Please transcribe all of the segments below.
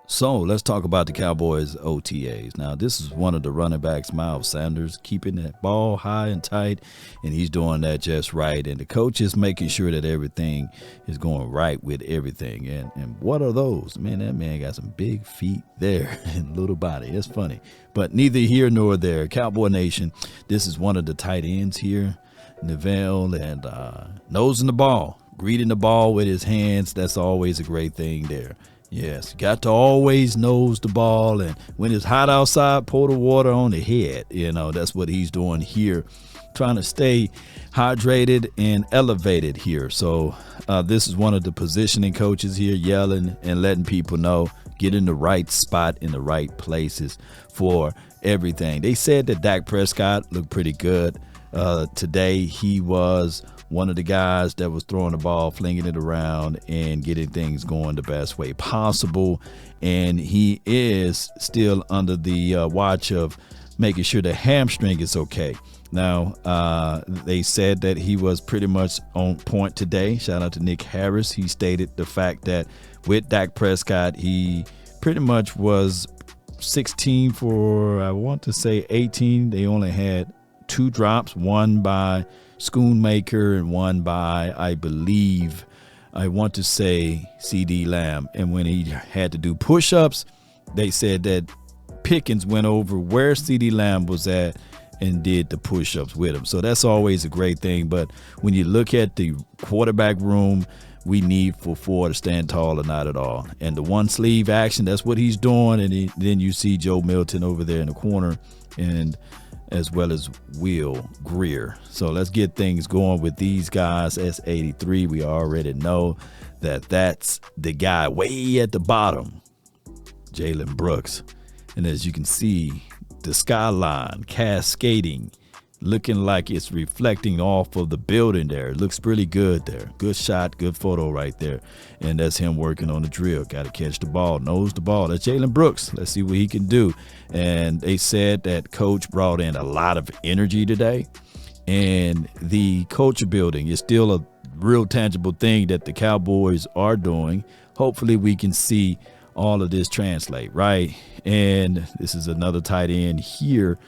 So let's talk about the Cowboys OTAs. Now, this is one of the running backs, Miles Sanders, keeping that ball high and tight, and he's doing that just right. And the coach is making sure that everything is going right with everything. And what are those? Man, that man got some big feet there and little body. It's funny. But neither here nor there. Cowboy Nation, this is one of the tight ends here, Neville, and nosing the ball, greeting the ball with his hands. That's always a great thing there. Yes, got to always nose the ball, and when it's hot outside, pour the water on the head. That's what he's doing here, trying to stay hydrated and elevated here. So this is one of the positioning coaches here, yelling and letting people know, get in the right spot in the right places for everything. They said that Dak Prescott looked pretty good today. He was one of the guys that was throwing the ball, flinging it around, and getting things going the best way possible. And he is still under the watch of making sure the hamstring is okay. Now, they said that he was pretty much on point today. Shout out to Nick Harris. He stated the fact that with Dak Prescott, he pretty much was 16 for, I want to say 18. They only had 2 drops, one by Schoonmaker and one by, I believe, I want to say CD Lamb. And when he had to do push-ups, they said that Pickens went over where CD Lamb was at and did the push-ups with him. So that's always a great thing. But when you look at the quarterback room, we need for 4 to stand tall or not at all. And the one sleeve action, that's what he's doing. And then you see Joe Milton over there in the corner, and as well as Will Greer. So let's get things going with these guys. S83, we already know that that's the guy way at the bottom, Jalen Brooks. And as you can see, the skyline cascading, looking like it's reflecting off of the building there. It looks really good there. Good shot, good photo right there. And that's him working on the drill. Got to catch the ball, nose the ball. That's Jalen Brooks. Let's see what he can do. And they said that coach brought in a lot of energy today. And the culture building is still a real tangible thing that the Cowboys are doing. Hopefully we can see all of this translate, right? And this is another tight end here.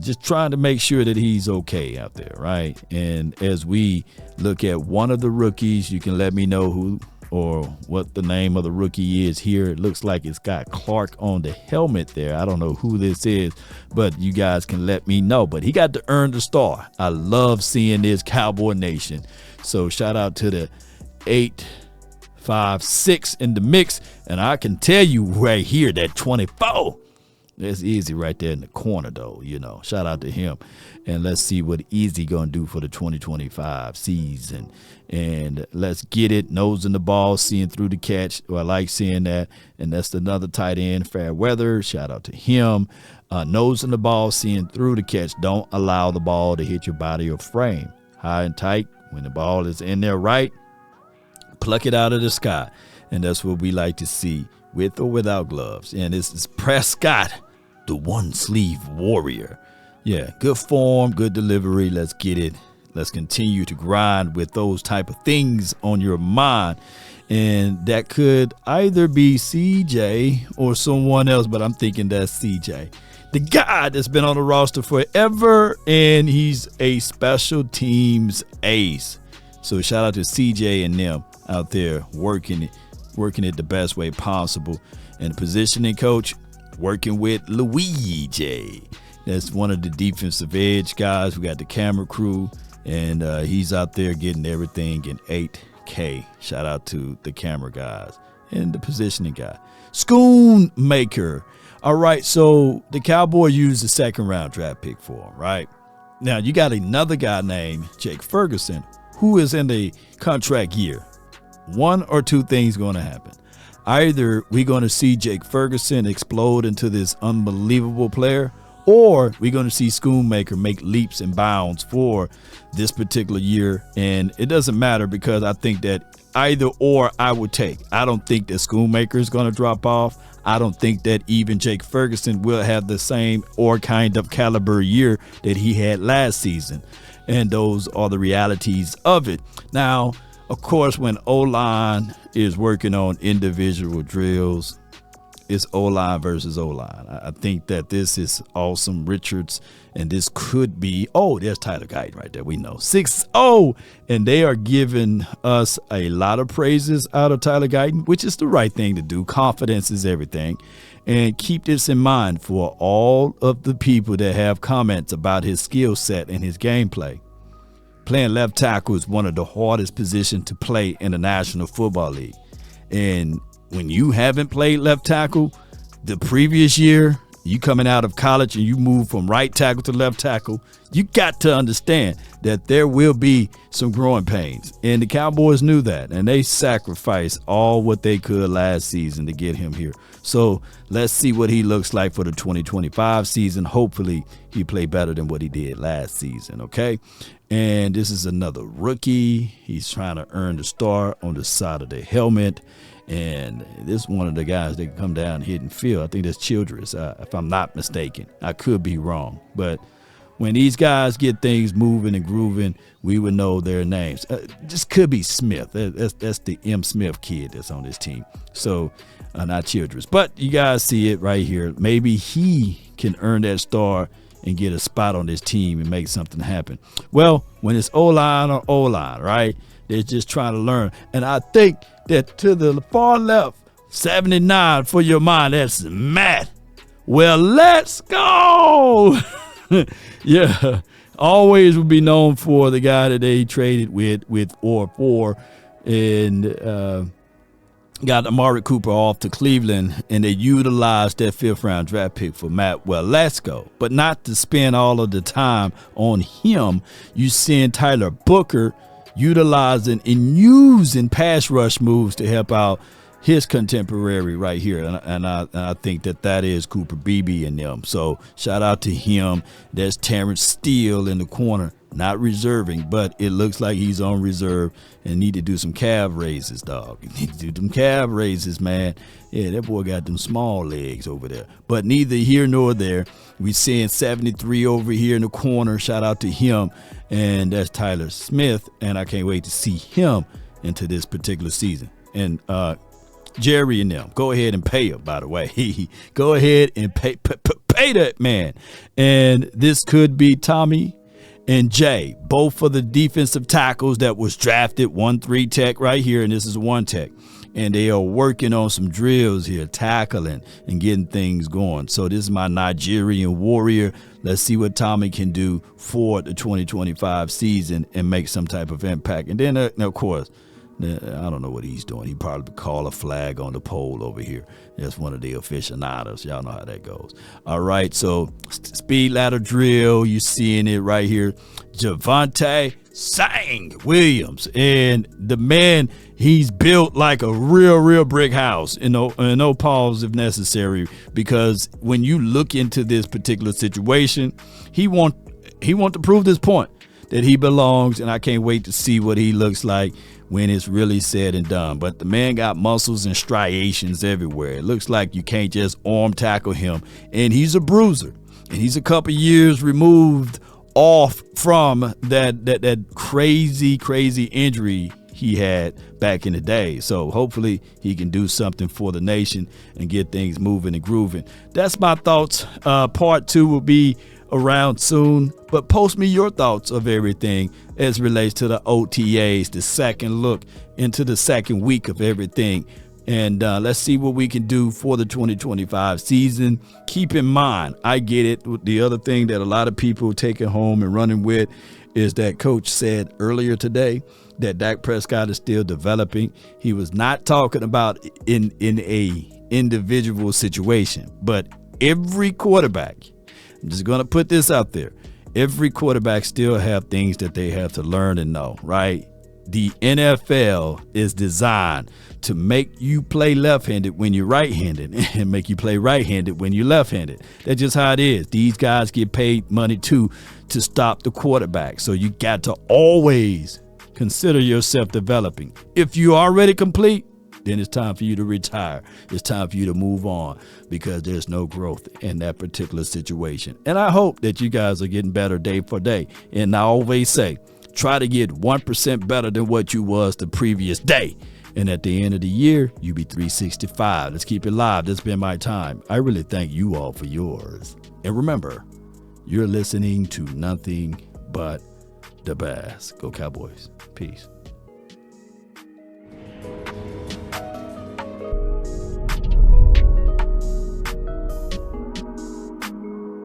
Just trying to make sure that he's okay out there, right? And as we look at one of the rookies, you can let me know who or what the name of the rookie is here. It looks like it's got Clark on the helmet there. I don't know who this is, but you guys can let me know. But he got to earn the star. I love seeing this, Cowboy Nation. So shout out to the 856 in the mix. And I can tell you right here that 24. That's Easy right there in the corner, though, Shout out to him. And let's see what Easy going to do for the 2025 season. And let's get it. Nosing the ball, seeing through the catch. Well, I like seeing that. And that's another tight end, Fairweather. Shout out to him. Nosing the ball, seeing through the catch. Don't allow the ball to hit your body or frame. High and tight. When the ball is in there right, pluck it out of the sky. And that's what we like to see, with or without gloves. And this is Prescott, the one sleeve warrior. Yeah, good form, good delivery. Let's get it. Let's continue to grind with those type of things on your mind. And that could either be CJ or someone else, but I'm thinking that's CJ. The guy that's been on the roster forever, and he's a special teams ace. So shout out to CJ and them out there working it the best way possible. And positioning coach working with Luigi. That's one of the defensive edge guys. We got the camera crew, and he's out there getting everything in 8K. Shout out to the camera guys and the positioning guy. Schoonmaker. All right, so the Cowboy used the 2nd round draft pick for him, right? Now, you got another guy named Jake Ferguson, who is in the contract year. One or two things going to happen. Either we're going to see Jake Ferguson explode into this unbelievable player, or we're going to see Schoonmaker make leaps and bounds for this particular year. And it doesn't matter, because I think that either or I would take. I don't think that Schoonmaker is going to drop off. I don't think that even Jake Ferguson will have the same or kind of caliber year that he had last season. And those are the realities of it. Now, of course, when O-line is working on individual drills, it's O-line versus O-line. I think that this is awesome. Richards, and this could be, there's Tyler Guyton right there. We know 6-0, and they are giving us a lot of praises out of Tyler Guyton, which is the right thing to do. Confidence is everything. And keep this in mind for all of the people that have comments about his skill set and his gameplay. Playing left tackle is one of the hardest positions to play in the National Football League. And when you haven't played left tackle the previous year, you coming out of college and you move from right tackle to left tackle, you got to understand that there will be some growing pains. And the Cowboys knew that, and they sacrificed all what they could last season to get him here. So let's see what he looks like for the 2025 season. Hopefully he play better than what he did last season, okay? And this is another rookie. He's trying to earn the star on the side of the helmet. And this is one of the guys that can come down, hit and field. I think that's Childress, if I'm not mistaken. I could be wrong. But when these guys get things moving and grooving, we would know their names. This could be Smith. That's the M. Smith kid that's on this team. So not Childress. But you guys see it right here. Maybe he can earn that star and get a spot on this team and make something happen. Well, when it's O-line or O-line, right, they're just trying to learn. And I think that to the far left, 79 for your mind, that's Matt. Well, let's go. Yeah, always will be known for the guy that they traded with or for, and got Amari Cooper off to Cleveland, and they utilized that 5th-round draft pick for Matt. Well, let's go. But not to spend all of the time on him. You seeing Tyler Booker utilizing and using pass rush moves to help out his contemporary right here. And I think that is Cooper Beebe and them. So shout out to him. There's Terrence Steele in the corner, not reserving, but it looks like he's on reserve and need to do some calf raises, dog. You need to do them calf raises, man. Yeah, that boy got them small legs over there. But neither here nor there. We seeing 73 over here in the corner. Shout out to him. And that's Tyler Smith. And I can't wait to see him into this particular season. And Jerry and them, go ahead and pay him, by the way. Go ahead and pay that man. And this could be Tommy and Jay, both for the defensive tackles that was drafted, 1-3 tech right here, and this is 1 tech. And they are working on some drills here, tackling and getting things going. So this is my Nigerian warrior. Let's see what Tommy can do for the 2025 season and make some type of impact. And then, of course, I don't know what he's doing. He probably call a flag on the pole over here. That's one of the aficionados. Y'all know how that goes. All right, so speed ladder drill. You seeing it right here. Javonte Sang Williams. And the man, he's built like a real brick house. No pause if necessary, because when you look into this particular situation, he want to prove this point that he belongs, and I can't wait to see what he looks like when it's really said and done. But the man got muscles and striations everywhere. It looks like you can't just arm tackle him. And he's a bruiser. And he's a couple years removed off from that crazy injury he had back in the day. So hopefully he can do something for the nation and get things moving and grooving. That's my thoughts. Part 2 will be around soon, but post me your thoughts of everything as relates to the OTAs, the second look into the second week of everything. And let's see what we can do for the 2025 season. Keep in mind, I get it. The other thing that a lot of people taking home and running with is that coach said earlier today that Dak Prescott is still developing. He was not talking about in a individual situation, but every quarterback, I'm just going to put this out there. Every quarterback still have things that they have to learn and know, right? The NFL is designed to make you play left-handed when you're right-handed and make you play right-handed when you're left-handed. That's just how it is. These guys get paid money too to stop the quarterback. So you got to always consider yourself developing. If you're already complete, then it's time for you to retire. It's time for you to move on because there's no growth in that particular situation. And I hope that you guys are getting better day for day. And I always say, try to get 1% better than what you was the previous day. And at the end of the year, you be 365. Let's keep it live. This has been my time. I really thank you all for yours. And remember, you're listening to nothing but the best. Go Cowboys. Peace.